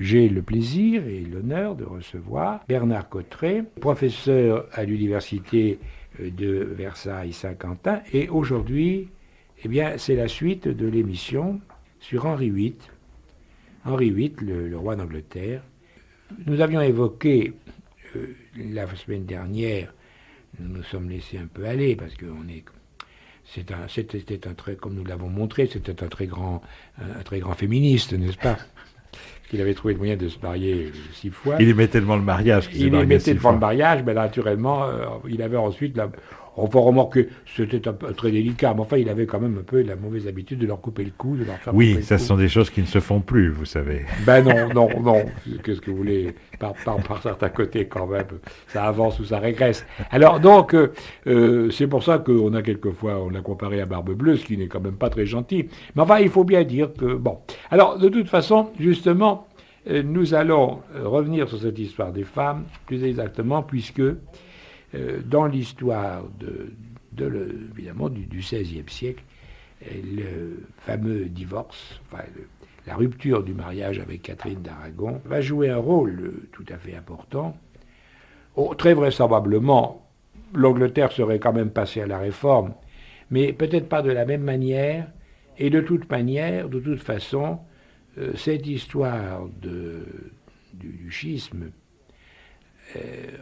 j'ai le plaisir et l'honneur de recevoir Bernard Cotterêt, professeur à l'université de Versailles-Saint-Quentin. Et aujourd'hui, eh bien, c'est la suite de l'émission sur Henri VIII. Henri VIII, le roi d'Angleterre. Nous avions évoqué la semaine dernière, nous nous sommes laissés un peu aller parce que c'était un très, comme nous l'avons montré, c'était un très grand féministe, n'est-ce pas? Qu'il avait trouvé le moyen de se marier 6 fois. Il aimait tellement le mariage qu'il s'est marié 6 fois. Il aimait tellement le mariage, mais naturellement, il avait ensuite on peut remarquer, c'était un peu très délicat, mais enfin, il avait quand même un peu la mauvaise habitude de leur couper le cou, de leur faire couper le cou. Oui, ça, ce sont des choses qui ne se font plus, vous savez. Ben non. Qu'est-ce que vous voulez, par certains côtés quand même, ça avance ou ça régresse. Alors donc, c'est pour ça qu'on a quelquefois, on l'a comparé à Barbe Bleue, ce qui n'est quand même pas très gentil. Mais enfin, il faut bien dire que, bon. Alors, de toute façon, justement, nous allons revenir sur cette histoire des femmes, plus exactement, puisque dans l'histoire évidemment du XVIe siècle, le fameux divorce, la rupture du mariage avec Catherine d'Aragon, va jouer un rôle tout à fait important. Très vraisemblablement, l'Angleterre serait quand même passée à la réforme, mais peut-être pas de la même manière, et de toute façon, cette histoire du schisme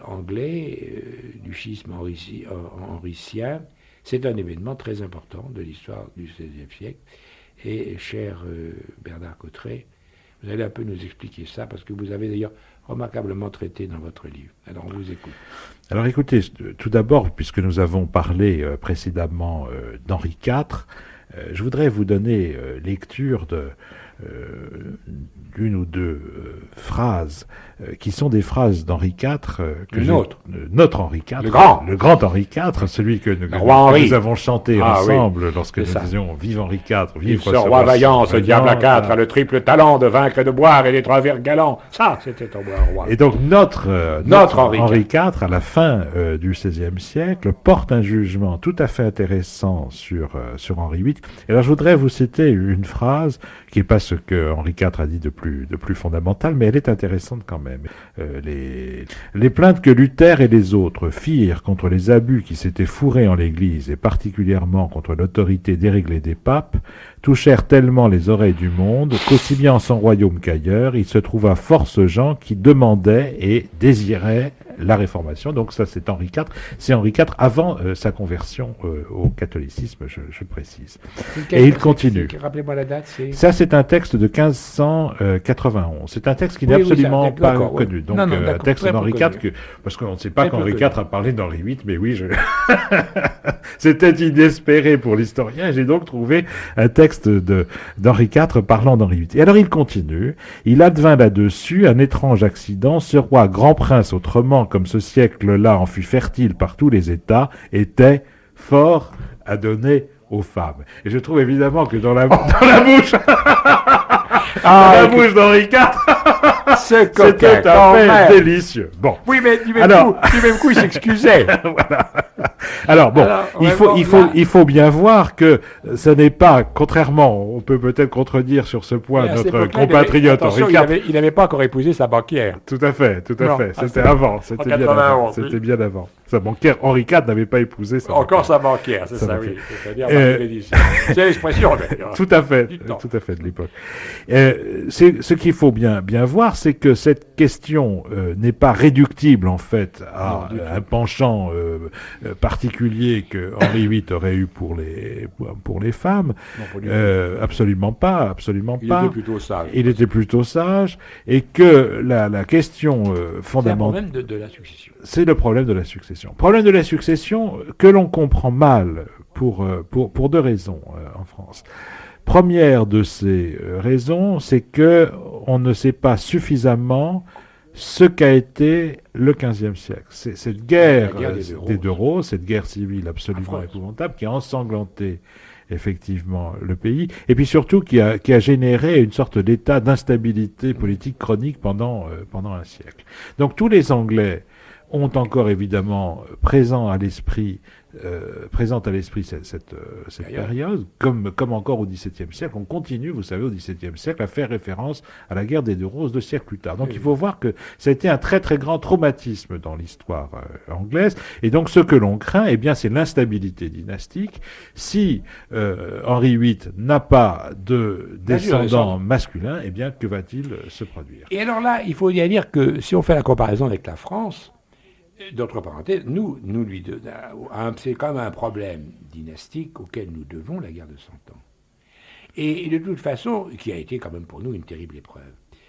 anglais, du schisme henricien, c'est un événement très important de l'histoire du XVIe siècle. Et cher Bernard Cotterêt, vous allez un peu nous expliquer ça, parce que vous avez d'ailleurs remarquablement traité dans votre livre. Alors on vous écoute. Alors écoutez, tout d'abord, puisque nous avons parlé précédemment d'Henri IV, je voudrais vous donner lecture d'une ou deux phrases qui sont des phrases d'Henri IV. Notre Henri IV. Le grand Henri IV, celui que nous avons chanté ensemble lorsque nous disions « Vive Henri IV, vive ce roi vaillant, ce diable à quatre, a le triple talent de vaincre et de boire et d'être un vers galant. » Ça, c'était un roi. Et donc notre Henri IV, à la fin du XVIe siècle, porte un jugement tout à fait intéressant sur Henri VIII. Et alors je voudrais vous citer une phrase qui n'est pas ce que Henri IV a dit de plus fondamental, mais elle est intéressante quand même. Les plaintes que Luther et les autres firent contre les abus qui s'étaient fourrés en l'Église, et particulièrement contre l'autorité déréglée des papes, touchèrent tellement les oreilles du monde qu'aussi bien en son royaume qu'ailleurs, il se trouva force gens qui demandaient et désiraient la réformation. Donc ça, c'est Henri IV. C'est Henri IV avant sa conversion au catholicisme, je précise. Et il continue. Rappelez-moi la date. Ça, c'est un texte de 1591. C'est un texte qui n'est absolument pas connu. Donc un texte d'Henri IV, parce qu'on ne sait pas qu'Henri IV a parlé d'Henri VIII, mais oui, c'était inespéré pour l'historien. J'ai donc trouvé un texte d'Henri IV parlant d'Henri VIII. Et alors il continue. Il advint là-dessus un étrange accident. Ce roi, grand prince autrement, comme ce siècle-là en fut fertile par tous les États, était fort à donner aux femmes. Et je trouve évidemment que dans la bouche d'Henri IV, c'était un fait délicieux. Bon. Oui, mais du même coup, il s'excusait. Voilà. Alors bon, il faut bien voir que ce n'est pas, contrairement, on peut peut-être contredire sur ce point notre compatriote Henri IV. Il n'avait pas encore épousé sa banquière. Tout à fait. C'était avant. C'était bien avant. C'était bien avant. Sa banquière, Henri IV n'avait pas épousé sa banquière, c'est ça, oui. C'est-à-dire, c'est l'expression, d'ailleurs. Tout à fait de l'époque. Ce qu'il faut bien voir, c'est que cette question n'est pas réductible, en fait, à un penchant particulier que Henri VIII aurait eu pour les femmes. Absolument pas. Il était plutôt sage. Et que la question fondamentale... C'est le problème de la succession. C'est le problème de la succession. Problème de la succession que l'on comprend mal pour deux raisons en France. Première de ces raisons, c'est que on ne sait pas suffisamment ce qu'a été le XVe siècle. C'est cette guerre des deux roses, cette guerre civile absolument épouvantable qui a ensanglanté effectivement le pays, et puis surtout qui a généré une sorte d'état d'instabilité politique chronique pendant un siècle. Donc tous les Anglais ont encore évidemment présente à l'esprit cette période, comme encore au XVIIe siècle. On continue, vous savez, au XVIIe siècle, à faire référence à la guerre des 2 Roses 2 siècles plus tard. Donc il faut voir que ça a été un très très grand traumatisme dans l'histoire anglaise. Et donc ce que l'on craint, eh bien, c'est l'instabilité dynastique. Si Henri VIII n'a pas de descendant masculin, eh bien, que va-t-il se produire? Et alors là, il faut bien dire que si on fait la comparaison avec la France, d'autre parenthèse, c'est quand même un problème dynastique auquel nous devons la guerre de 100 ans. Et de toute façon, qui a été quand même pour nous une terrible épreuve.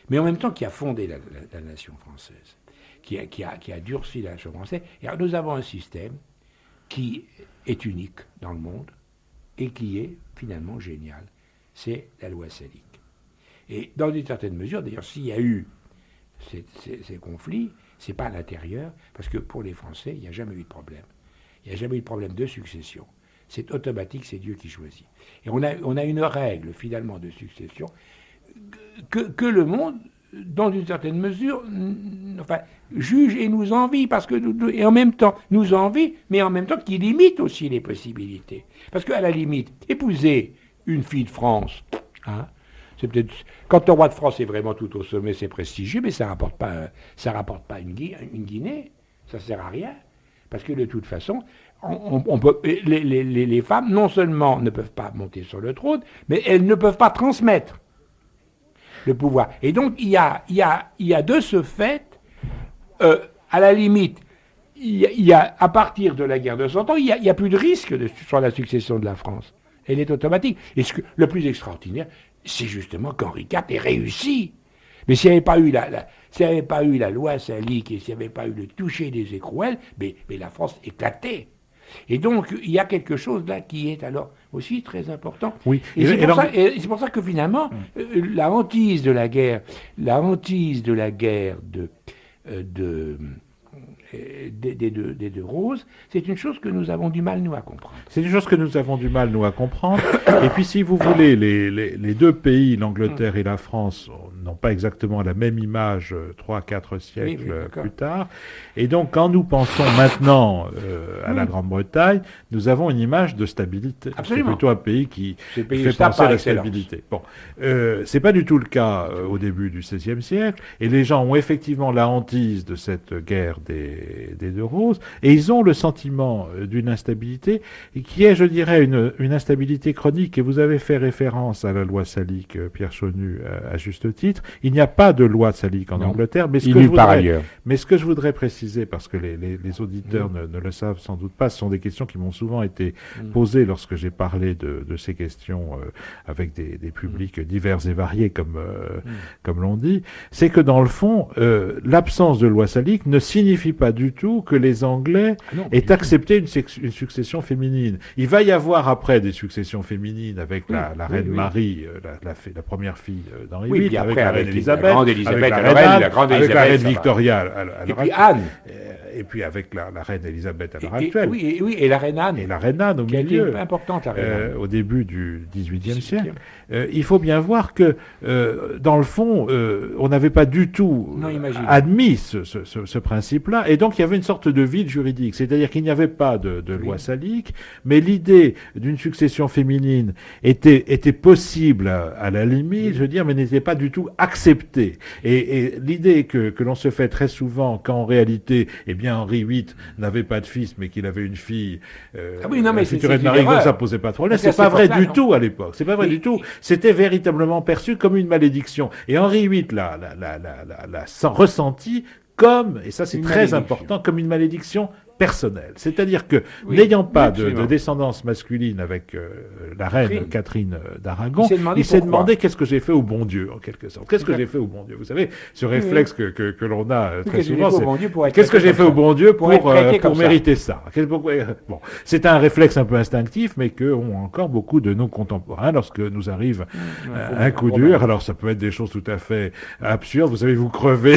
Mais en même temps, qui a fondé la nation française, qui a durci la nation française. Et alors, nous avons un système qui est unique dans le monde et qui est finalement génial. C'est la loi salique. Et dans une certaine mesure, d'ailleurs, s'il y a eu ces conflits, c'est pas à l'intérieur, parce que pour les Français, il n'y a jamais eu de problème. Il n'y a jamais eu de problème de succession. C'est automatique, c'est Dieu qui choisit. Et on a une règle, finalement, de succession que le monde, dans une certaine mesure, juge et nous envie, et en même temps, nous envie, mais en même temps, qui limite aussi les possibilités. Parce qu'à la limite, épouser une fille de France, c'est peut-être, quand le roi de France est vraiment tout au sommet, c'est prestigieux, mais ça rapporte pas une Guinée, ça sert à rien, parce que de toute façon, les femmes non seulement ne peuvent pas monter sur le trône, mais elles ne peuvent pas transmettre le pouvoir. Et donc il y a de ce fait, à la limite, il y a à partir de la guerre de 100 ans, il y a plus de risque sur la succession de la France. Elle est automatique. Et le plus extraordinaire, c'est justement qu'Henri IV ait réussi. Mais s'il n'y avait pas eu la loi salique et s'il n'y avait pas eu le toucher des écrouelles, mais la France éclatait. Et donc, il y a quelque chose là qui est alors aussi très important. Oui. Et c'est pour ça que finalement, la hantise de la guerre des 2 Roses, c'est une chose que nous avons du mal, nous, à comprendre. C'est une chose que nous avons du mal, nous, à comprendre. Et puis, si vous voulez, les 2 pays, l'Angleterre et la France, n'ont pas exactement la même image 3-4 siècles plus tard. Et donc, quand nous pensons maintenant à la Grande-Bretagne, nous avons une image de stabilité. Absolument. C'est plutôt un pays qui fait penser à la stabilité. Bon, c'est pas du tout le cas au début du XVIe siècle. Et les gens ont effectivement la hantise de cette guerre des 2 Roses, et ils ont le sentiment d'une instabilité qui est, je dirais, une instabilité chronique. Et vous avez fait référence à la loi salique, Pierre Chaunu, à juste titre. Il n'y a pas de loi salique en Angleterre, mais ce que je voudrais préciser, parce que les auditeurs ne le savent sans doute pas, ce sont des questions qui m'ont souvent été posées lorsque j'ai parlé de ces questions avec des publics divers et variés, comme l'on dit, c'est que dans le fond, l'absence de loi salique ne signifie pas du tout que les Anglais aient accepté une succession féminine. Il va y avoir après des successions féminines avec la reine Marie, la première fille d'Henri VIII, avec la reine Elisabeth, avec la reine Victoria, et puis Anne. Et puis avec la reine Elisabeth à l'heure actuelle. Et la reine Anne. Et la reine Anne au milieu. Qui importante, la reine Anne. Au début du XVIIIe siècle. Il faut bien voir que, dans le fond, on n'avait pas du tout admis ce principe-là. Et donc, il y avait une sorte de vide juridique. C'est-à-dire qu'il n'y avait pas de loi salique, mais l'idée d'une succession féminine était possible à la limite, je veux dire, mais n'était pas du tout acceptée. Et l'idée que l'on se fait très souvent, qu'en réalité, eh bien, Henri VIII n'avait pas de fils, mais qu'il avait une fille, mais future reine Marie, ça posait pas de problème. C'est pas vrai du tout à l'époque. C'est pas vrai du tout. C'était véritablement perçu comme une malédiction. Et Henri VIII l'a ressenti comme, et ça c'est très important, comme une malédiction personnelle. C'est-à-dire que, n'ayant pas de descendance masculine avec la reine Catherine d'Aragon, il s'est demandé qu'est-ce que j'ai fait au bon Dieu, en quelque sorte. Qu'est-ce que j'ai fait au bon Dieu? Vous savez, ce réflexe que l'on a très souvent, c'est qu'est-ce que j'ai fait au bon Dieu pour mériter ça? Bon, c'est un réflexe un peu instinctif, mais que ont encore beaucoup de nos contemporains lorsque nous arrive un coup dur. Alors, ça peut être des choses tout à fait absurdes. Vous savez, vous crevez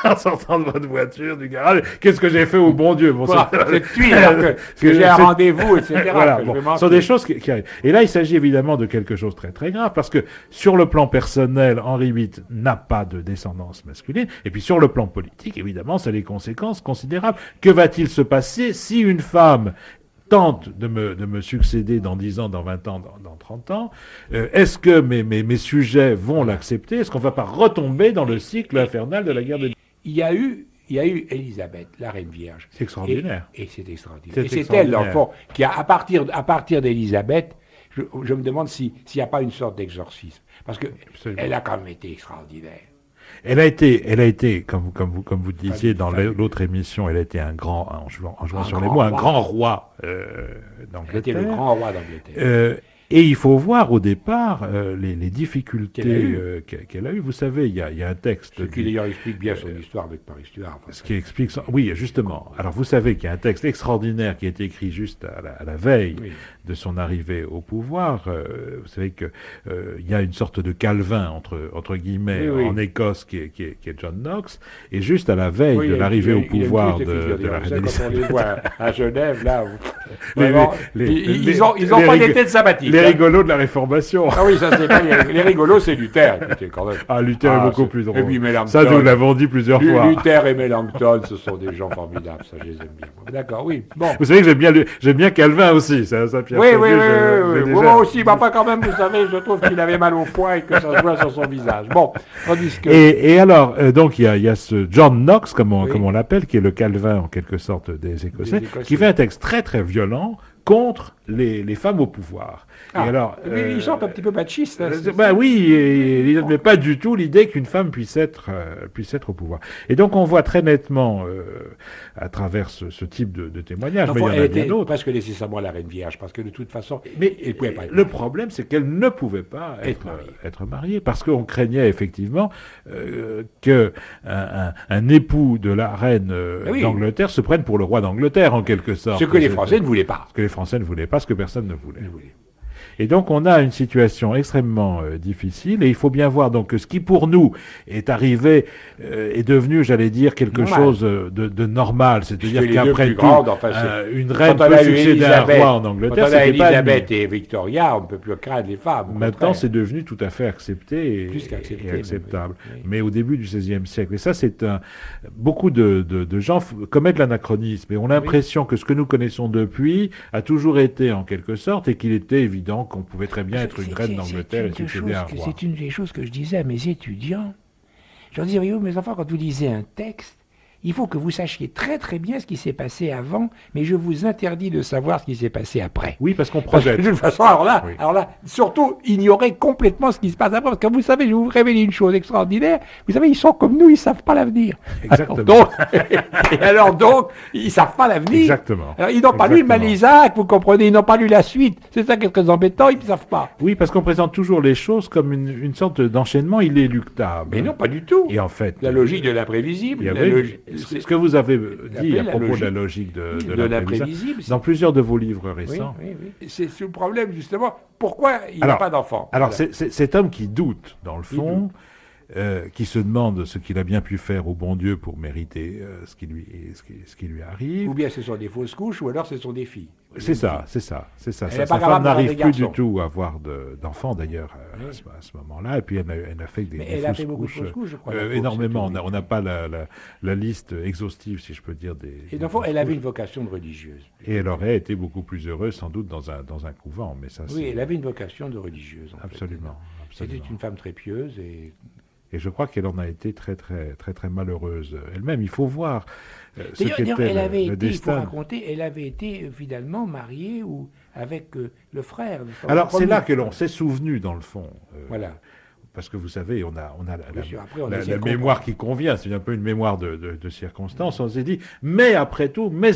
en sortant de votre voiture, du garage. Qu'est-ce que j'ai fait au bon Dieu? Bon, cette tuile, que j'ai un rendez-vous, etc. Voilà, ce sont des choses qui arrivent. Et là, il s'agit évidemment de quelque chose de très très grave, parce que sur le plan personnel, Henri VIII n'a pas de descendance masculine, et puis sur le plan politique, évidemment, ça a des conséquences considérables. Que va-t-il se passer si une femme tente de me succéder dans 10 ans, dans 20 ans, dans 30 ans, est-ce que mes sujets vont l'accepter? Est-ce qu'on ne va pas retomber dans le cycle infernal de la guerre de... Il y a eu Élisabeth, la Reine Vierge. C'est extraordinaire. Et c'est extraordinaire. Et c'est elle, dans le fond, qui a, à partir d'Élisabeth, je me demande s'il n'y a pas une sorte d'exorcisme. Parce qu'elle a quand même été extraordinaire. Elle a été, comme vous disiez dans l'autre émission, elle a été un grand, en jouant sur les mots, un grand roi d'Angleterre. Elle était le grand roi d'Angleterre. Et il faut voir au départ les difficultés qu'elle a eues. Vous savez, il y a un texte... Ce qui d'ailleurs explique bien son histoire avec Marie Stuart. Ce qui explique... Oui, justement. Alors vous savez qu'il y a un texte extraordinaire qui a été écrit juste à la veille de son arrivée au pouvoir. Vous savez qu'il y a une sorte de Calvin, entre guillemets, en Écosse, qui est John Knox, et juste à la veille de l'arrivée au pouvoir de la reine Elisabeth. Quand on les voit à Genève, là... Ils ont pas des têtes sympathiques. Les rigolos de la Réformation. Ah oui, ça c'est pas les rigolos, c'est Luther. Quand même. Ah, Luther est beaucoup plus drôle. Et puis Melanchthon. Ça, nous l'avons dit plusieurs fois. Luther et Melanchthon, ce sont des gens formidables. Ça, je les aime bien. D'accord, oui. Bon. Vous savez que j'aime bien Calvin aussi. Ça, Pierre. Oui. Moi aussi, mais enfin quand même, vous savez, je trouve qu'il avait mal au foie et que ça se voit sur son visage. Bon, tandis que... Et alors, donc il y a ce John Knox, comme on l'appelle, qui est le Calvin en quelque sorte des Écossais, qui fait un texte très très violent contre les femmes au pouvoir. Et alors, ils sont un petit peu machistes. Oui, il n'admet pas du tout l'idée qu'une femme puisse être au pouvoir. Et donc on voit très nettement, à travers ce type de témoignage, mais il y en a bien d'autres. Presque nécessairement la Reine Vierge, parce que de toute façon, elle pouvait pas être le problème, c'est qu'elle ne pouvait pas être mariée, parce qu'on craignait effectivement que un époux de la reine d'Angleterre se prenne pour le roi d'Angleterre, en quelque sorte. Ce que les Français ne voulaient pas. Ce que les Français ne voulaient pas, ce que personne ne voulait. Et donc on a une situation extrêmement difficile, et il faut bien voir donc que ce qui pour nous est arrivé est devenu, j'allais dire, quelque chose de normal, c'est-à-dire qu'après tout, une reine peut succéder à un roi en Angleterre, c'était Elisabeth et Victoria, on ne peut plus craindre les femmes. Maintenant, c'est devenu tout à fait accepté et acceptable. Mais au début du XVIe siècle, et ça, beaucoup de gens commettent l'anachronisme et ont l'impression que ce que nous connaissons depuis a toujours été en quelque sorte, et qu'il était évident qu'on pouvait très bien être une reine d'Angleterre et succéder à un roi. C'est une des choses que je disais à mes étudiants. Je leur disais, voyez-vous, mes enfants, quand vous lisez un texte, il faut que vous sachiez très très bien ce qui s'est passé avant, mais je vous interdis de savoir ce qui s'est passé après. Oui, parce qu'on projette. De toute façon, alors là, surtout, ignorer complètement ce qui se passe après, parce que vous savez, je vais vous révéler une chose extraordinaire, vous savez, ils sont comme nous, ils ne savent pas l'avenir. Exactement. Alors donc, ils ne savent pas l'avenir. Exactement. Alors, ils n'ont pas lu le Malaisac, vous comprenez, ils n'ont pas lu la suite. C'est ça qui est très embêtant, ils ne savent pas. Oui, parce qu'on présente toujours les choses comme une sorte d'enchaînement inéluctable. Mais non, pas du tout. Et en fait... La logique de l'imprévisible, ce que vous avez dit à propos de la logique de l'imprévisible, dans plusieurs de vos livres récents. Oui. C'est le problème, justement. Pourquoi il n'y a pas d'enfant? Alors, c'est cet homme qui doute, dans le fond, qui se demande ce qu'il a bien pu faire au bon Dieu pour mériter ce qui lui arrive. Ou bien ce sont des fausses couches, ou alors ce sont des filles. C'est ça. Sa femme n'arrive plus du tout à avoir d'enfants, d'ailleurs, à ce moment-là. Et puis elle a fait des fausses couches, je crois. Énormément. On n'a pas la liste exhaustive, si je peux dire. Et dans le fond, elle avait une vocation de religieuse. Et elle aurait été beaucoup plus heureuse, sans doute, dans un couvent. Mais ça, oui, elle avait une vocation de religieuse. Absolument. C'était une femme très pieuse et je crois qu'elle en a été très, très, très, très malheureuse elle-même. Il faut voir ce qu'était le destin. Il faut raconter, elle avait été finalement mariée avec le frère. Alors, c'est là que l'on s'est souvenu, dans le fond. Voilà. Parce que vous savez, on a la mémoire qui convient, c'est un peu une mémoire de circonstance. On s'est dit, mais après tout, vous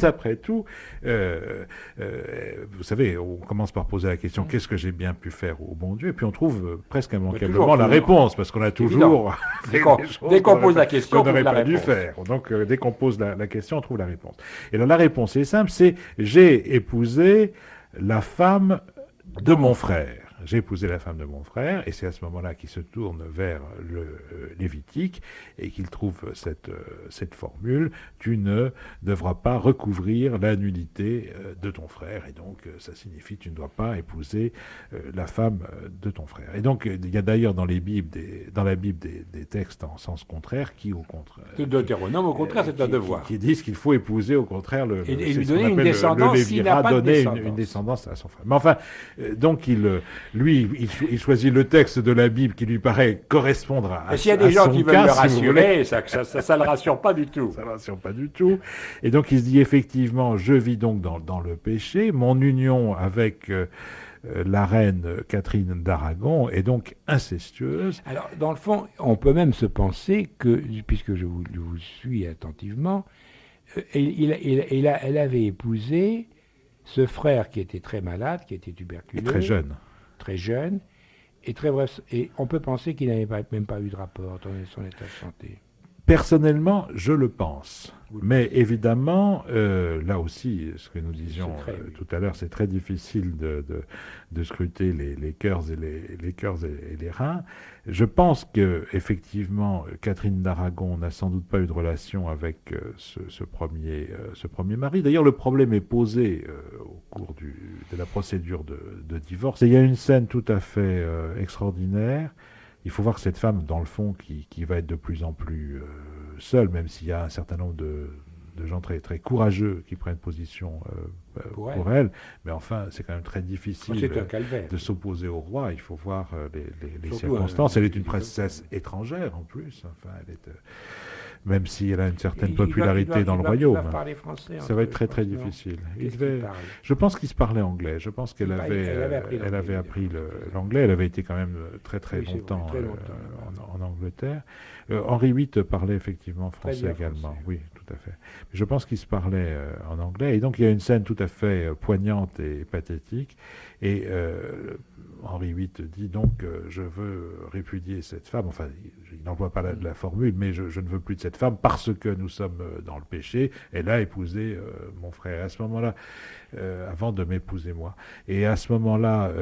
savez, on commence par poser la question, qu'est-ce que j'ai bien pu faire au bon Dieu? Et puis on trouve presque immanquablement la réponse, parce qu'on a toujours dès qu'on pose la question, on n'aurait pas dû faire. Donc dès qu'on pose la question, on trouve la réponse. Et là, la réponse est simple, c'est j'ai épousé la femme de mon frère. j'ai épousé la femme de mon frère, et c'est à ce moment-là qu'il se tourne vers le Lévitique et qu'il trouve cette formule, tu ne devras pas recouvrir la nudité de ton frère, et donc ça signifie tu ne dois pas épouser la femme de ton frère. Et donc il y a d'ailleurs dans la Bible des textes en sens contraire qui au contraire... Deutéronome, au contraire, c'est un devoir. Qui disent qu'il faut épouser au contraire et lui donner une descendance s'il n'a pas de descendance. Une descendance à son frère. Mais enfin, donc il choisit le texte de la Bible qui lui paraît correspondre à son cas. S'il y a des gens qui veulent le rassurer, ça le rassure pas du tout. Ça le rassure pas du tout. Et donc il se dit effectivement, je vis donc dans le péché, mon union avec la reine Catherine d'Aragon est donc incestueuse. Alors, dans le fond, on peut même se penser que, puisque je vous suis attentivement, elle avait épousé ce frère qui était très malade, qui était tuberculeux. Et très jeune. Très jeune. Et on peut penser qu'il n'avait même pas eu de rapport dans son état de santé. Personnellement, je le pense. Mais évidemment, là aussi, ce que nous disions tout à l'heure, c'est très difficile de scruter les cœurs et les reins. Je pense que effectivement, Catherine d'Aragon n'a sans doute pas eu de relation avec ce premier mari. D'ailleurs, le problème est posé au cours de la procédure de divorce. Et il y a une scène tout à fait extraordinaire. Il faut voir cette femme, dans le fond, qui va être de plus en plus seule, même s'il y a un certain nombre de gens très, très courageux qui prennent position pour elle. Mais enfin, c'est quand même très difficile de s'opposer au roi. Il faut voir les circonstances. Elle est une princesse étrangère, en plus. Enfin, elle est... même si elle a une certaine popularité dans le royaume. Ça va être très très difficile. Je pense qu'il se parlait anglais. Je pense qu'elle avait appris l'anglais. Elle avait été quand même très très longtemps en Angleterre. Henri VIII parlait effectivement français également. Français. Oui, tout à fait. Mais je pense qu'il se parlait en anglais. Et donc il y a une scène tout à fait poignante et pathétique. Et Henri VIII dit donc je veux répudier cette femme. Enfin, il n'emploie pas la formule, mais je ne veux plus de cette femme parce que nous sommes dans le péché. Elle a épousé mon frère. Et à ce moment-là, avant de m'épouser moi. Et à ce moment-là,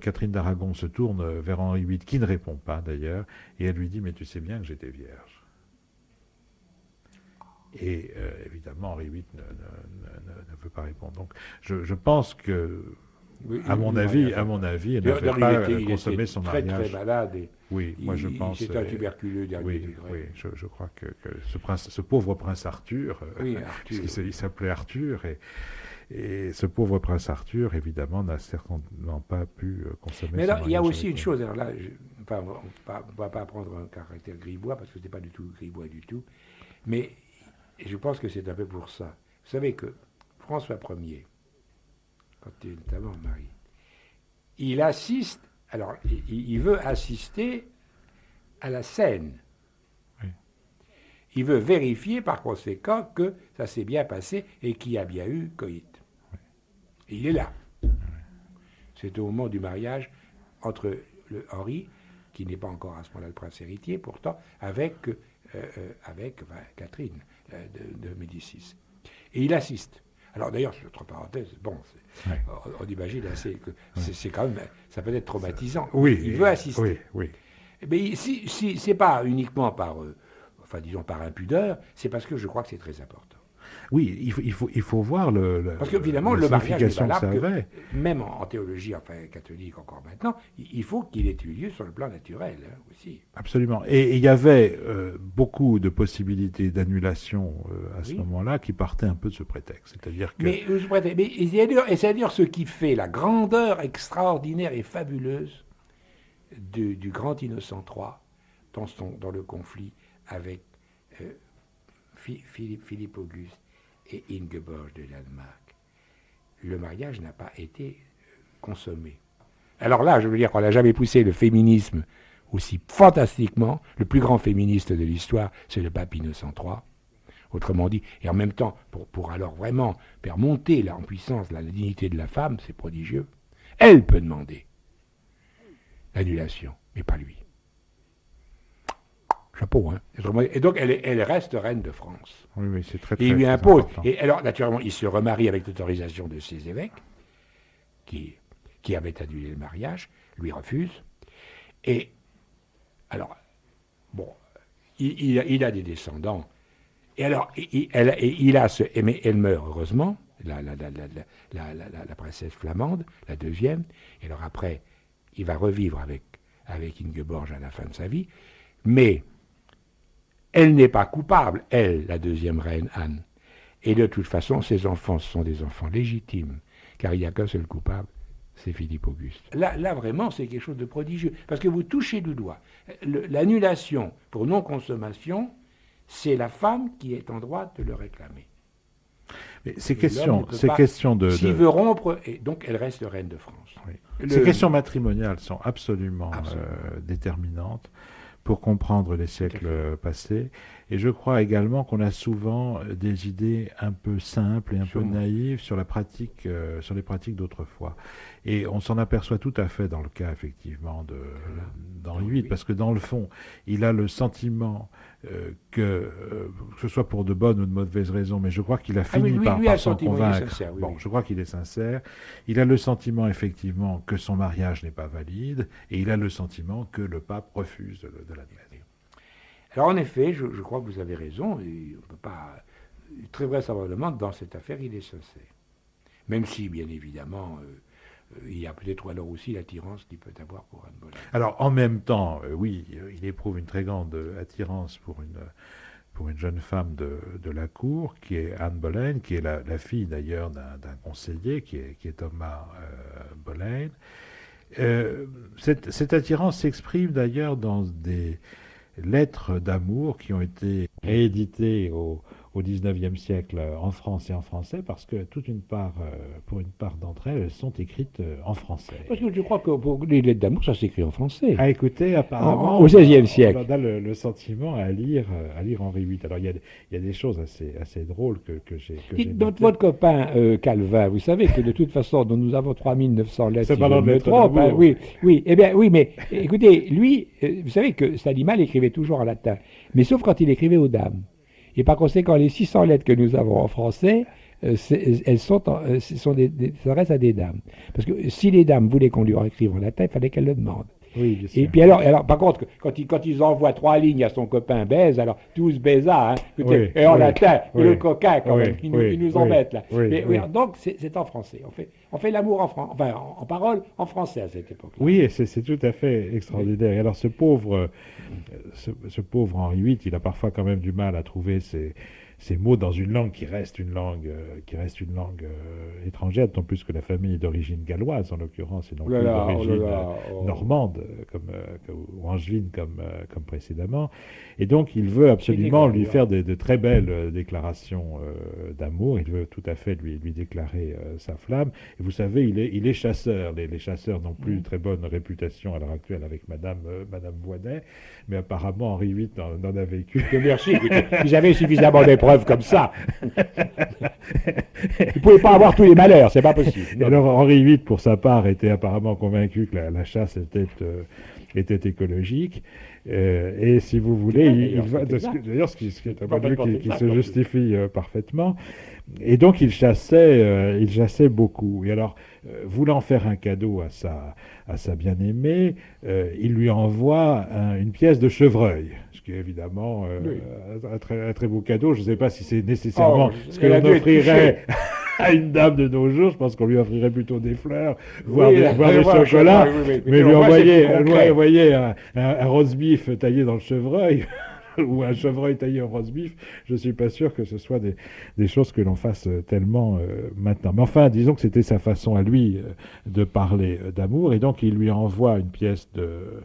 Catherine d'Aragon se tourne vers Henri VIII, qui ne répond pas d'ailleurs, et elle lui dit, mais tu sais bien que j'étais vierge. Et évidemment, Henri VIII ne veut pas répondre. Donc, je pense que, à mon avis, elle n'avait pas consommé son mariage. Très malade. Moi je pense. C'est un tuberculeux dernier degré. Oui, je crois que ce pauvre prince Arthur, il s'appelait Arthur, et ce pauvre prince Arthur, évidemment, n'a certainement pas pu consommer son mariage. Mais alors, il y a aussi une chose, alors là, on ne va pas prendre un caractère grivois, parce que ce n'est pas du tout grivois du tout, mais je pense que c'est un peu pour ça. Vous savez que François Ier, quand il est notamment marié, il assiste, alors il veut assister à la scène. Oui. Il veut vérifier par conséquent que ça s'est bien passé et qu'il y a bien eu coït. Oui. Et il est là. Oui. C'est au moment du mariage entre Henri, qui n'est pas encore à ce moment-là le prince héritier, pourtant, avec Catherine de Médicis. Et il assiste. Alors d'ailleurs, entre parenthèses, on imagine assez que c'est quand même, ça peut être traumatisant. Oui, il veut assister. Oui. Mais si c'est pas uniquement par impudeur, c'est parce que je crois que c'est très important. Oui, il faut voir parce que finalement, le mariage est valable que, même en théologie, catholique encore maintenant, il faut qu'il ait eu lieu sur le plan naturel aussi. Absolument. Et il y avait beaucoup de possibilités d'annulation à ce moment-là qui partaient un peu de ce prétexte. C'est-à-dire que... c'est-à-dire ce qui fait la grandeur extraordinaire et fabuleuse du grand Innocent III dans le conflit avec Philippe Auguste et Ingeborg de Danemark. Le mariage n'a pas été consommé. Alors là, je veux dire qu'on n'a jamais poussé le féminisme aussi fantastiquement. Le plus grand féministe de l'histoire, c'est le pape Innocent III. Autrement dit, et en même temps, pour alors vraiment faire monter en puissance la dignité de la femme, c'est prodigieux. Elle peut demander l'annulation, mais pas lui. Chapeau, hein. Et donc, elle reste reine de France. Oui, c'est très, et il lui impose. Et alors, naturellement, il se remarie avec l'autorisation de ses évêques, qui qui avait annulé le mariage, lui refuse. Et alors, bon, il a des descendants. Et alors, mais elle meurt, heureusement, la princesse flamande, la deuxième. Et alors après, il va revivre avec Ingeborg à la fin de sa vie. Mais elle n'est pas coupable, elle, la deuxième reine Anne. Et de toute façon, ses enfants sont des enfants légitimes, car il n'y a qu'un seul coupable, c'est Philippe Auguste. Là, vraiment, c'est quelque chose de prodigieux, parce que vous touchez du doigt. L'annulation pour non-consommation, c'est la femme qui est en droit de le réclamer. Mais ces questions de... S'il veut rompre, et donc elle reste reine de France. Oui. Ces questions matrimoniales sont absolument déterminantes pour comprendre les siècles passés. Et je crois également qu'on a souvent des idées un peu simples et un peu naïves sur les pratiques d'autrefois. Et on s'en aperçoit tout à fait dans le cas, effectivement, d'Henri VIII, parce que dans le fond, il a le sentiment que ce soit pour de bonnes ou de mauvaises raisons, mais je crois qu'il a fini par s'en convaincre. Je crois qu'il est sincère. Il a le sentiment, effectivement, que son mariage n'est pas valide, et il a le sentiment que le pape refuse de l'admettre. Alors en effet, je crois que vous avez raison, et on ne peut pas, très vraisemblablement, dans cette affaire, il est sincère. Même si, bien évidemment, il y a peut-être alors aussi l'attirance qu'il peut avoir pour Anne Boleyn. Alors en même temps, oui, il éprouve une très grande attirance pour une jeune femme de la cour, qui est Anne Boleyn, qui est la fille d'ailleurs d'un conseiller, qui est Thomas Boleyn. Cette attirance s'exprime d'ailleurs dans des lettres d'amour qui ont été rééditées au XIXe siècle en France et en français, parce que pour une part d'entre elles sont écrites en français. Parce que je crois que pour les lettres d'amour, ça s'écrit en français. À écouter, apparemment, au XVIe siècle. On a le sentiment à lire Henri VIII. Alors il y a des choses assez drôles que j'ai. Votre copain Calvin, vous savez que de toute façon, nous avons 3900 lettres. C'est pas dans le lettre d'amour. Oui, eh bien, oui, mais écoutez, lui, vous savez que Stadimal écrivait toujours en latin, mais sauf quand il écrivait aux dames. Et par conséquent, les 600 lettres que nous avons en français, elles s'adressent à des dames. Parce que si les dames voulaient qu'on lui écrive en latin, il fallait qu'elles le demandent. Oui, bien sûr. Et puis alors, par contre, quand ils envoient 3 lignes à son copain baise, alors tous baisa, hein, écoutez, et en latin, et le coquin quand même, ils nous embêtent là. Donc c'est en français. On fait l'amour en parole en français à cette époque. Oui, et c'est tout à fait extraordinaire. Et alors ce pauvre Henri VIII, il a parfois quand même du mal à trouver ces mots dans une langue qui reste une langue étrangère, d'autant plus que la famille est d'origine galloise en l'occurrence, et non plus d'origine normande ou angevine comme précédemment. Et donc il veut absolument lui faire de très belles déclarations d'amour. Il veut tout à fait lui déclarer sa flamme. Et vous savez, il est chasseur. Les chasseurs n'ont plus une très bonne réputation à l'heure actuelle avec Madame Voynet, mais apparemment Henri VIII n'en a vécu. Merci. Vous avez suffisamment d'épreuves comme ça. Vous ne pouvez pas avoir tous les malheurs, c'est pas possible. Alors Henri VIII, pour sa part, était apparemment convaincu que la chasse était écologique. Et si vous voulez, d'ailleurs, ce qui est un point de vue qui se justifie parfaitement. Et donc il chassait beaucoup. Et alors, voulant faire un cadeau à sa bien-aimée, il lui envoie une pièce de chevreuil, ce qui est évidemment un très beau cadeau. Je ne sais pas si c'est nécessairement ce que l'on offrirait à une dame de nos jours. Je pense qu'on lui offrirait plutôt des fleurs, voire des chocolats, mais lui envoyer un roast-beef taillé dans le chevreuil ou un chevreuil taillé en roast-beef, je ne suis pas sûr que ce soit des choses que l'on fasse tellement maintenant. Mais enfin, disons que c'était sa façon à lui de parler d'amour, et donc il lui envoie une pièce de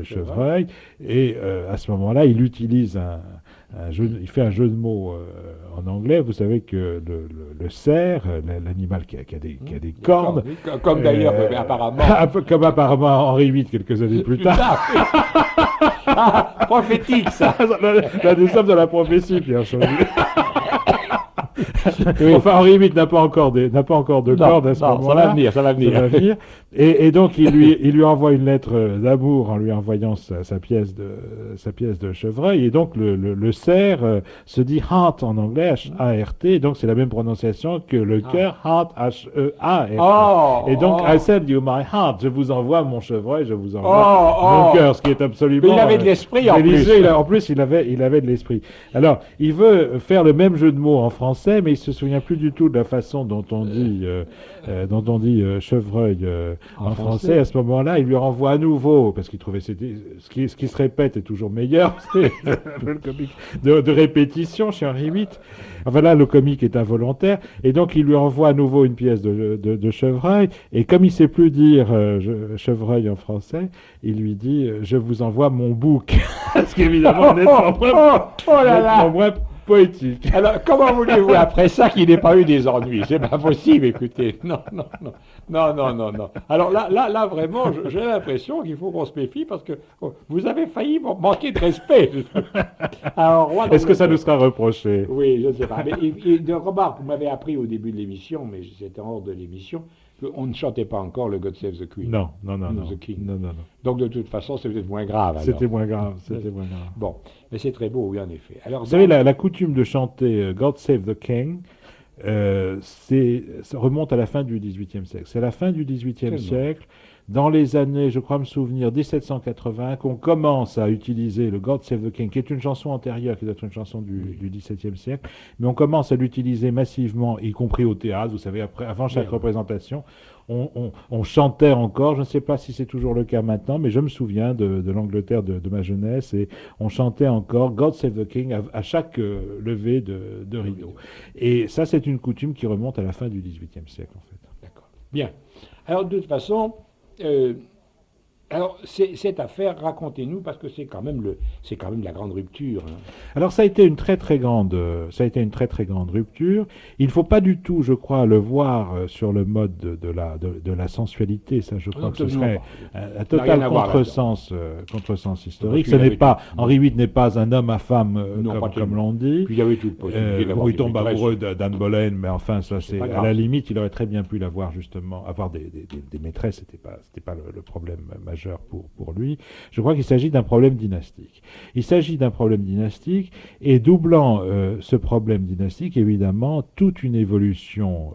chevreuil, et à ce moment-là, il utilise il fait un jeu de mots en anglais. Vous savez que le cerf, l'animal qui a des cornes, comme d'ailleurs apparemment, un peu comme apparemment Henri VIII quelques années plus tard. Prophétique ça. Là, nous sommes dans la prophétie, Pierre Chaudy. Oui. Enfin, Henri VIII n'a pas encore de corde à ce moment-là. Ça va venir. Et donc, il lui envoie une lettre d'amour en lui envoyant sa pièce de chevreuil. Et donc, le cerf se dit heart en anglais, H-A-R-T. Donc, c'est la même prononciation que le cœur, heart, H-E-A-R-T. Et donc, I send you my heart. Je vous envoie mon chevreuil, je vous envoie mon cœur, ce qui est absolument. Mais il avait de l'esprit en plus. En plus, il avait de l'esprit. Alors, il veut faire le même jeu de mots en français, mais il se souvient plus du tout de la façon dont on dit chevreuil en français. À ce moment-là, il lui renvoie à nouveau, parce qu'il trouvait ce qui se répète est toujours meilleur. C'est un peu le comique de répétition chez Henri VIII. Enfin là, le comique est involontaire, et donc il lui envoie à nouveau une pièce de chevreuil, et comme il sait plus dire chevreuil en français, il lui dit je vous envoie mon bouc. Ce qui évidemment nettement moins poétique. Alors, comment voulez-vous après ça qu'il n'ait pas eu des ennuis? C'est pas possible, écoutez. Non. Alors là vraiment, j'ai l'impression qu'il faut qu'on se méfie parce que vous avez failli manquer de respect. Alors, est-ce que ça nous sera reproché? Oui, je ne sais pas. Mais remarque, vous m'avez appris au début de l'émission, mais c'était hors de l'émission, qu'on ne chantait pas encore le God Save the Queen. Non. The King. Non. Donc de toute façon, c'est peut-être moins grave. C'était moins grave. Bon, mais c'est très beau, oui, en effet. Alors, vous savez, la coutume de chanter God Save the King, ça remonte à la fin du XVIIIe siècle. C'est à la fin du XVIIIe siècle, dans les années, je crois me souvenir, 1780, qu'on commence à utiliser le God Save the King, qui est une chanson antérieure, qui doit être une chanson du XVIIe siècle, mais on commence à l'utiliser massivement, y compris au théâtre. Vous savez, avant chaque représentation, on chantait encore, je ne sais pas si c'est toujours le cas maintenant, mais je me souviens de l'Angleterre de ma jeunesse, et on chantait encore God Save the King à chaque levée de rideau. Et ça, c'est une coutume qui remonte à la fin du XVIIIe siècle, en fait. D'accord. Bien. Alors, de toute façon, alors, cette affaire, racontez-nous, parce que c'est quand même la grande rupture. Hein. Alors, ça a été une très très grande rupture. Il ne faut pas du tout, je crois, le voir sur le mode de la sensualité. Ça, je crois que ce serait un total contresens historique. Henri VIII n'est pas un homme à femme, comme l'on dit. Puis il y avait toute possibilité d'avoir il tombe amoureux d'Anne Boleyn, mais enfin, ça, c'est à la limite, il aurait très bien pu l'avoir, justement. Avoir des maîtresses, c'était pas le problème majeur pour lui. Je crois qu'il s'agit d'un problème dynastique. Il s'agit d'un problème dynastique, et doublant ce problème dynastique, évidemment, toute une évolution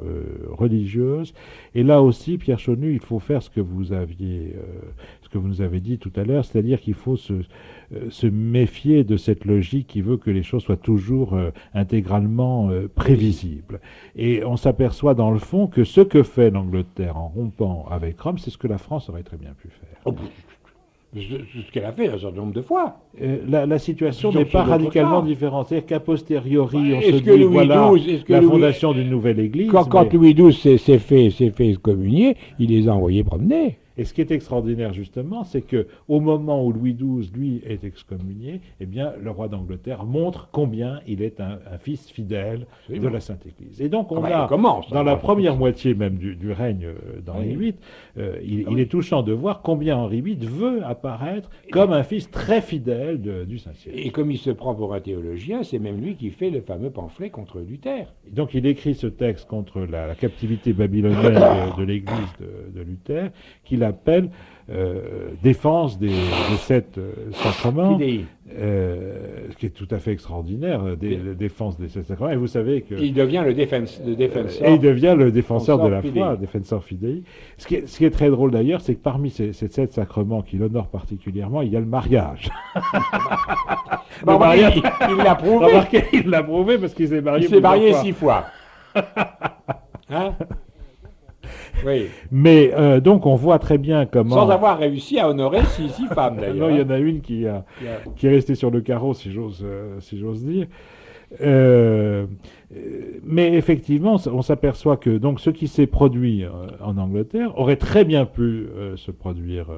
religieuse. Et là aussi, Pierre Chaunu, il faut faire ce que vous nous avez dit tout à l'heure, c'est-à-dire qu'il faut se méfier de cette logique qui veut que les choses soient toujours intégralement prévisibles. Et on s'aperçoit dans le fond que ce que fait l'Angleterre en rompant avec Rome, c'est ce que la France aurait très bien pu faire. Ce qu'elle a fait un certain nombre de fois. La situation n'est pas radicalement différente. C'est-à-dire qu'à posteriori, on se dit, voilà, la fondation d'une nouvelle église. Quand Louis XII s'est fait excommunier, il les a envoyés promener. Et ce qui est extraordinaire, justement, c'est que au moment où Louis XII, lui, est excommunié, eh bien, le roi d'Angleterre montre combien il est un fils fidèle de la Sainte Église. Et donc, dans la première moitié même du règne d'Henri VIII, il est touchant de voir combien Henri VIII veut apparaître comme un fils très fidèle du Saint-Siège. Et comme il se prend pour un théologien, c'est même lui qui fait le fameux pamphlet contre Luther. Et donc, il écrit ce texte contre la captivité babylonienne de l'Église de Luther, qu'il appelle défense des 7 sacrements, ce qui est tout à fait extraordinaire, défense des 7 sacrements. Et vous savez que il devient le défenseur. Et il devient le défenseur de la foi, défenseur fidei. Ce qui est très drôle d'ailleurs, c'est que parmi ces 7 sacrements qui l'honorent particulièrement, il y a le mariage. Le mariage, il l'a prouvé. Remarquez, il l'a prouvé parce qu'il s'est marié. Il s'est marié 6 fois. Hein? Oui. Mais donc on voit très bien comment... Sans avoir réussi à honorer 6 femmes d'ailleurs. Non, il y en a une qui est restée sur le carreau, si j'ose dire. Mais effectivement, on s'aperçoit que donc ce qui s'est produit en Angleterre aurait très bien pu se produire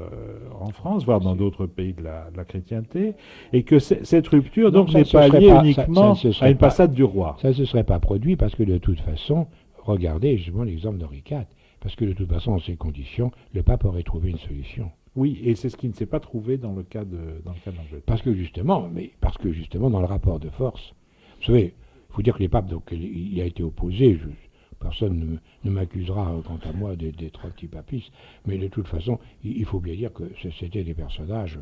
en France, voire dans d'autres pays de la chrétienté, et que cette rupture donc n'est pas liée uniquement à une passade du roi. Ça ne se serait pas produit parce que de toute façon, regardez justement l'exemple d'Henri IV. Parce que de toute façon, dans ces conditions, le pape aurait trouvé une solution. Oui, et c'est ce qui ne s'est pas trouvé dans le cas d'Angleterre. Parce que justement, dans le rapport de force, vous savez, faut dire que les papes, donc, il a été opposé. Personne ne m'accusera, quant à moi, d'être anti-papiste, mais de toute façon, il faut bien dire que c'était des personnages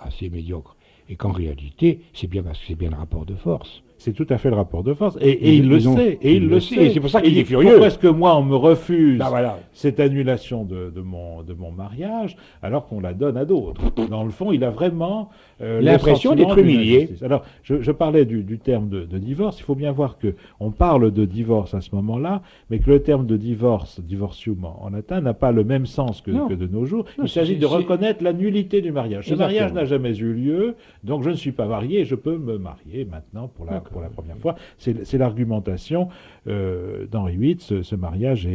assez médiocres. Et qu'en réalité, c'est bien parce que c'est bien le rapport de force. C'est tout à fait le rapport de force. Et il le sait. Et il le sait. Et c'est pour ça qu'il est furieux. Pourquoi est-ce que moi, on me refuse voilà. cette annulation de mon mariage, alors qu'on la donne à d'autres? Dans le fond, il a vraiment l'impression d'être humilié. Alors, je parlais du terme de divorce. Il faut bien voir qu'on parle de divorce à ce moment-là, mais que le terme de divorce, divorcium en latin, n'a pas le même sens que de nos jours. Il s'agit de reconnaître la nullité du mariage. Ce mariage n'a jamais eu lieu, donc je ne suis pas marié et je peux me marier maintenant pour la première fois. C'est l'argumentation d'Henri VIII. Ce mariage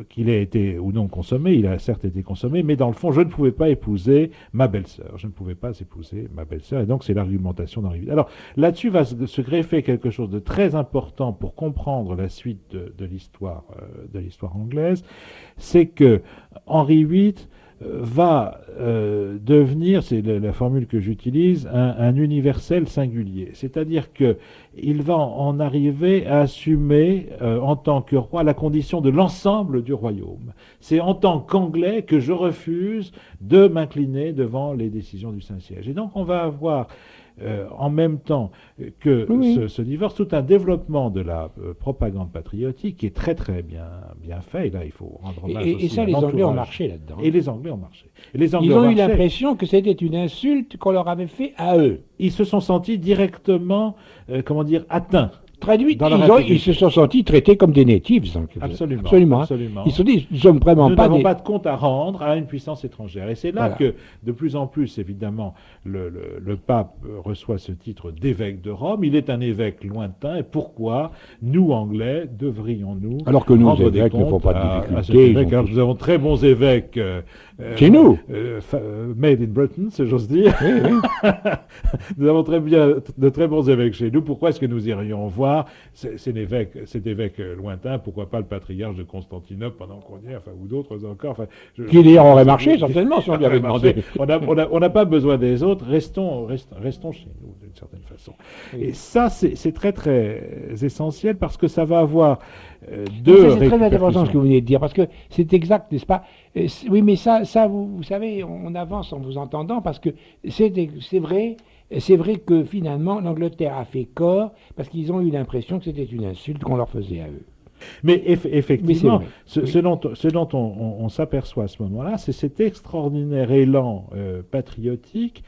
qu'il ait été ou non consommé, il a certes été consommé, mais dans le fond, je ne pouvais pas épouser ma belle-sœur. Je ne pouvais pas épouser ma belle-sœur, et donc c'est l'argumentation d'Henri VIII. Alors là-dessus va se greffer quelque chose de très important pour comprendre la suite de l'histoire anglaise, c'est que Henri VIII va devenir, c'est la formule que j'utilise, un universel singulier. C'est-à-dire qu'il va en arriver à assumer en tant que roi la condition de l'ensemble du royaume. C'est en tant qu'Anglais que je refuse de m'incliner devant les décisions du Saint-Siège. Et donc on va avoir en même temps que ce divorce, tout un développement de la propagande patriotique qui est très très bien fait. Et là, il faut rendre hommage aussi. Et ça, les Anglais ont marché là-dedans. Et les Anglais ont marché. Ils ont eu l'impression que c'était une insulte qu'on leur avait fait à eux. Ils se sont sentis directement, atteints. Traduit, ils se sont sentis traités comme des natives. Absolument. Ils se sont dit, nous n'avons pas de compte à rendre à une puissance étrangère. Et c'est là que, de plus en plus, évidemment, le pape reçoit ce titre d'évêque de Rome. Il est un évêque lointain. Et pourquoi nous, Anglais, devrions-nous alors que nous, rendre des comptes ne font pas de difficultés. Nous avons très bons évêques chez nous. Made in Britain, si j'ose dire. Oui. Nous avons de très bons évêques chez nous. Pourquoi est-ce que nous irions voir cet évêque lointain, pourquoi pas le patriarche de Constantinople pendant qu'on y est, ou d'autres encore. Qui d'ailleurs aurait marché, certainement, si on lui avait demandé. On n'a pas besoin des autres, restons chez nous, d'une certaine façon. Oui. Et ça, c'est très, très essentiel, parce que ça va avoir deux répercussions. C'est très intéressant ce que vous venez de dire, parce que c'est exact, n'est-ce pas? Oui, mais ça vous savez, on avance en vous entendant, parce que c'est vrai. C'est vrai que finalement, l'Angleterre a fait corps parce qu'ils ont eu l'impression que c'était une insulte qu'on leur faisait à eux. Mais effectivement, ce dont on s'aperçoit à ce moment-là, c'est cet extraordinaire élan patriotique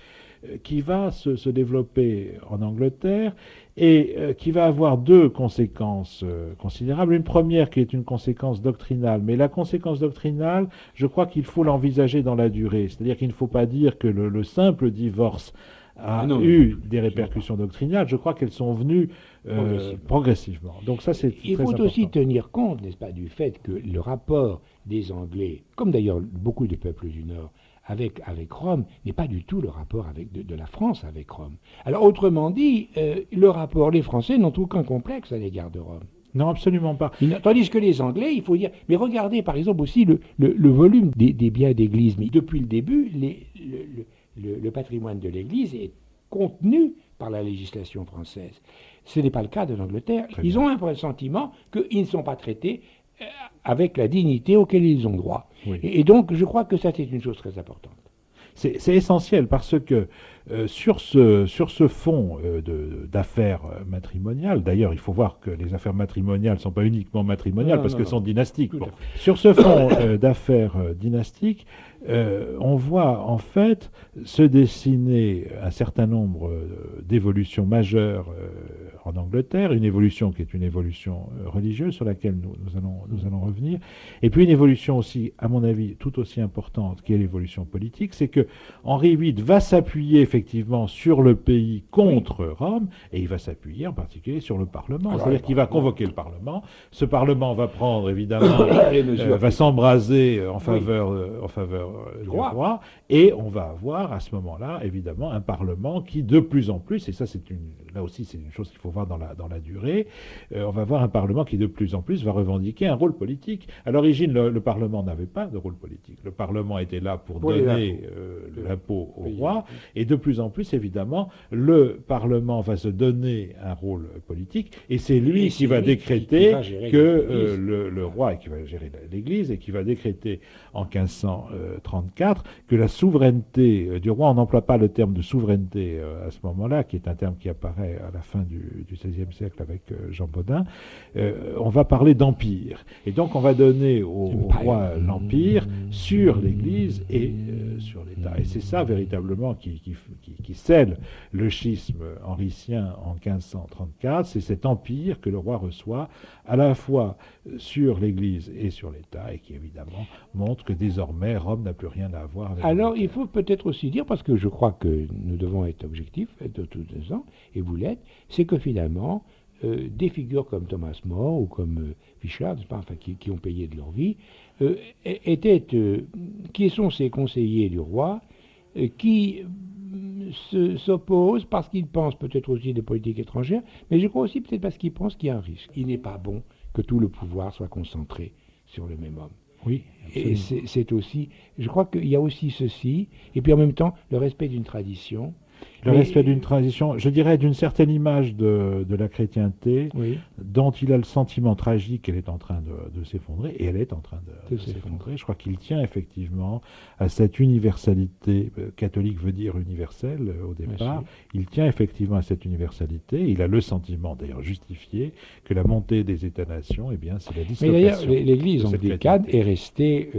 qui va se développer en Angleterre et qui va avoir deux conséquences considérables. Une première qui est une conséquence doctrinale, mais la conséquence doctrinale, je crois qu'il faut l'envisager dans la durée. C'est-à-dire qu'il ne faut pas dire que le simple divorce a eu des répercussions doctrinales. Je crois qu'elles sont venues progressivement. Donc ça, c'est très important. Il faut aussi tenir compte, n'est-ce pas, du fait que le rapport des Anglais, comme d'ailleurs beaucoup de peuples du Nord, avec Rome, n'est pas du tout le rapport de la France avec Rome. Alors, autrement dit, les Français n'ont aucun complexe à l'égard de Rome. Non, absolument pas. Tandis que les Anglais, il faut dire... Mais regardez, par exemple, aussi le volume des biens d'église. Mais depuis le début, le patrimoine de l'Église est contenu par la législation française. Ce n'est pas le cas de l'Angleterre. Ils ont un pressentiment qu'ils ne sont pas traités avec la dignité auquel ils ont droit. Oui. Et donc, je crois que ça, c'est une chose très importante. C'est essentiel parce que sur ce fond d'affaires matrimoniales, d'ailleurs il faut voir que les affaires matrimoniales ne sont pas uniquement matrimoniales parce qu'elles sont dynastiques. Bon. Sur ce fond d'affaires dynastiques, on voit en fait se dessiner un certain nombre d'évolutions majeures en Angleterre, une évolution qui est une évolution religieuse sur laquelle nous allons revenir, et puis une évolution aussi, à mon avis, tout aussi importante, qui est l'évolution politique, c'est que Henri VIII va s'appuyer effectivement sur le pays contre Rome, et il va s'appuyer en particulier sur le Parlement. C'est-à-dire qu'il va convoquer le Parlement, ce Parlement va prendre évidemment, va s'embraser en faveur du roi, et on va avoir à ce moment-là évidemment un Parlement qui de plus en plus, et ça là aussi c'est une chose qu'il faut voir voir dans la durée, on va voir un Parlement qui de plus en plus va revendiquer un rôle politique. À l'origine, le Parlement n'avait pas de rôle politique. Le Parlement était là pour donner l'impôt au roi, et de plus en plus, évidemment, le Parlement va se donner un rôle politique, et c'est lui qui va décréter que le roi, qui va gérer l'Église, et qui va décréter en 1534 que la souveraineté du roi, on n'emploie pas le terme de souveraineté à ce moment-là, qui est un terme qui apparaît à la fin du XVIe siècle avec Jean Bodin, on va parler d'empire. Et donc on va donner au roi l'empire sur l'Église et sur l'État. Et c'est ça véritablement qui scelle le schisme henricien en 1534, c'est cet empire que le roi reçoit à la fois sur l'Église et sur l'État, et qui évidemment montre que désormais Rome n'a plus rien à voir avec Alors il faut peut-être aussi dire, parce que je crois que nous devons être objectifs de tous les ans, et vous l'êtes, c'est que finalement, des figures comme Thomas More ou comme Fischer, enfin, qui ont payé de leur vie, qui sont ces conseillers du roi, qui s'opposent parce qu'ils pensent peut-être aussi des politiques étrangères, mais je crois aussi peut-être parce qu'ils pensent qu'il y a un risque. Il n'est pas bon que tout le pouvoir soit concentré sur le même homme. Oui, absolument. Et c'est aussi, je crois qu'il y a aussi ceci, et puis en même temps le respect d'une tradition. Le respect d'une tradition, je dirais d'une certaine image de la chrétienté, dont il a le sentiment tragique qu'elle est en train de s'effondrer, et elle est en train de s'effondrer. Je crois qu'il tient effectivement à cette universalité, catholique veut dire universelle au départ, il tient effectivement à cette universalité, il a le sentiment, d'ailleurs justifié, que la montée des États-nations, eh bien, c'est la dislocation. Mais d'ailleurs, l'Église anglicane est restée,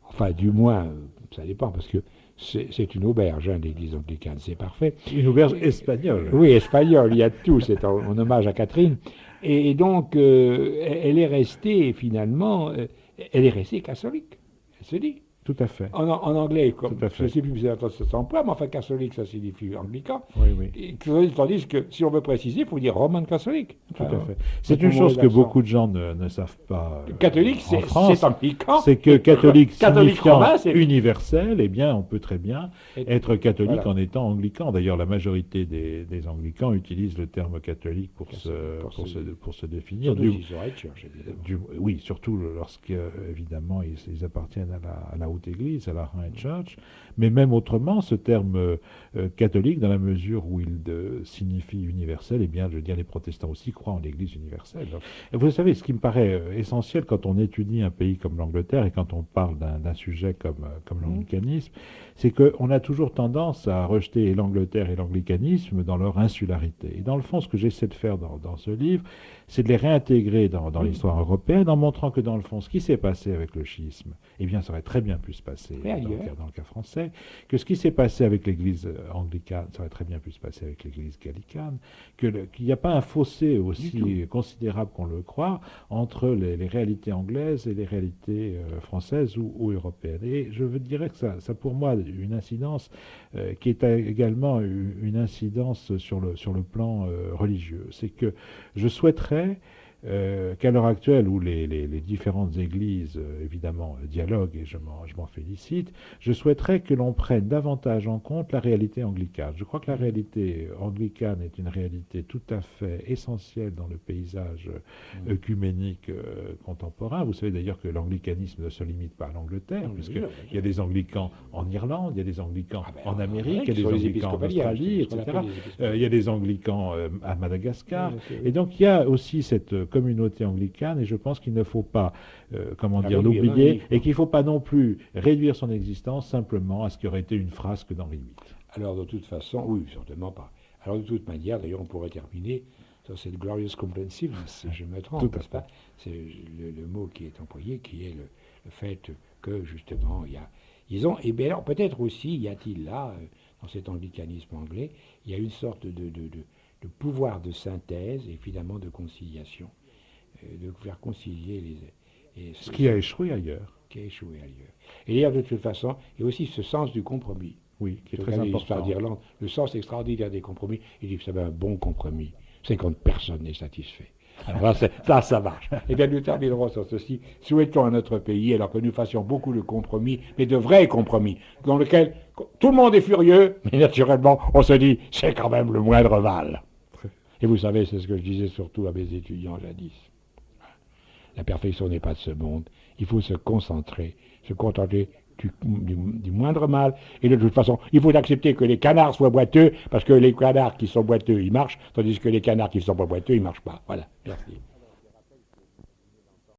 enfin du moins, ça dépend, parce que c'est une auberge, l'église anglicane, c'est parfait. Une auberge espagnole. Oui, espagnole, il y a tout, c'est en hommage à Catherine. Et donc, elle est restée, finalement, elle est restée catholique, elle se dit. Tout à fait. En anglais, comme, je ne sais plus si ça s'emploie, mais enfin, catholique, ça signifie anglican. Oui. Et, tandis que, si on veut préciser, il faut dire roman catholique. Tout à fait. C'est une chose que beaucoup de gens ne savent pas. Catholique, c'est anglican. C'est que catholique signifiant romain, universel, eh bien, on peut très bien être catholique en étant anglican. D'ailleurs, la majorité des anglicans utilisent le terme catholique pour se définir. Oui, surtout lorsqu'évidemment, ils appartiennent à la haute église, à la High Church, mais même autrement, ce terme catholique, dans la mesure où il signifie universel, eh bien, je veux dire, les protestants aussi croient en l'église universelle. Et vous savez, ce qui me paraît essentiel quand on étudie un pays comme l'Angleterre et quand on parle d'un sujet comme l'anglicanisme, c'est qu'on a toujours tendance à rejeter l'Angleterre et l'anglicanisme dans leur insularité. Et dans le fond, ce que j'essaie de faire dans ce livre, c'est de les réintégrer dans l'histoire européenne en montrant que dans le fond, ce qui s'est passé avec le schisme, eh bien, ça aurait très bien pu se passer dans le cas français, que ce qui s'est passé avec l'église anglicane, ça aurait très bien pu se passer avec l'église gallicane, qu'il n'y a pas un fossé aussi considérable qu'on le croit entre les réalités anglaises et les réalités françaises ou européennes. Et je dirais que ça pour moi, une incidence qui est également une incidence sur le plan religieux. C'est que je souhaiterais qu'à l'heure actuelle, où les différentes églises, évidemment, dialoguent, et je m'en félicite, je souhaiterais que l'on prenne davantage en compte la réalité anglicane. Je crois que la réalité anglicane est une réalité tout à fait essentielle dans le paysage œcuménique contemporain. Vous savez d'ailleurs que l'anglicanisme ne se limite pas à l'Angleterre, puisqu'il y a des anglicans en Irlande, il y a des anglicans en Amérique, il y a des anglicans en Australie, etc. Il y a des anglicans à Madagascar. Et donc il y a aussi cette communauté anglicane, et je pense qu'il ne faut pas, l'oublier, et qu'il ne faut pas non plus réduire son existence simplement à ce qui aurait été une frasque d'Henri VIII. Alors de toute façon, oui, certainement pas. Alors de toute manière, d'ailleurs, on pourrait terminer sur cette glorious comprehensiveness, je me trompe, n'est-ce pas? C'est le mot qui est employé, qui est le fait que, justement, ils ont, et bien alors peut-être aussi, y a-t-il là, dans cet anglicanisme anglais, il y a une sorte de pouvoir de synthèse et finalement de conciliation, de faire concilier ce qui a échoué ailleurs. Et d'ailleurs, de toute façon, il y a aussi ce sens du compromis. Oui, qui est très important. L'histoire d'Irlande, le sens extraordinaire des compromis, il dit que c'est un bon compromis. C'est quand personne n'est satisfait. Alors là, ça marche. Et bien, nous terminerons sur ceci. Souhaitons à notre pays, alors que nous fassions beaucoup de compromis, mais de vrais compromis, dans lesquels tout le monde est furieux, mais naturellement, on se dit, c'est quand même le moindre mal. Et vous savez, c'est ce que je disais surtout à mes étudiants jadis. La perfection n'est pas de ce monde. Il faut se concentrer, se contenter du moindre mal. Et de toute façon, il faut accepter que les canards soient boiteux, parce que les canards qui sont boiteux, ils marchent, tandis que les canards qui ne sont pas boiteux, ils ne marchent pas. Voilà, merci.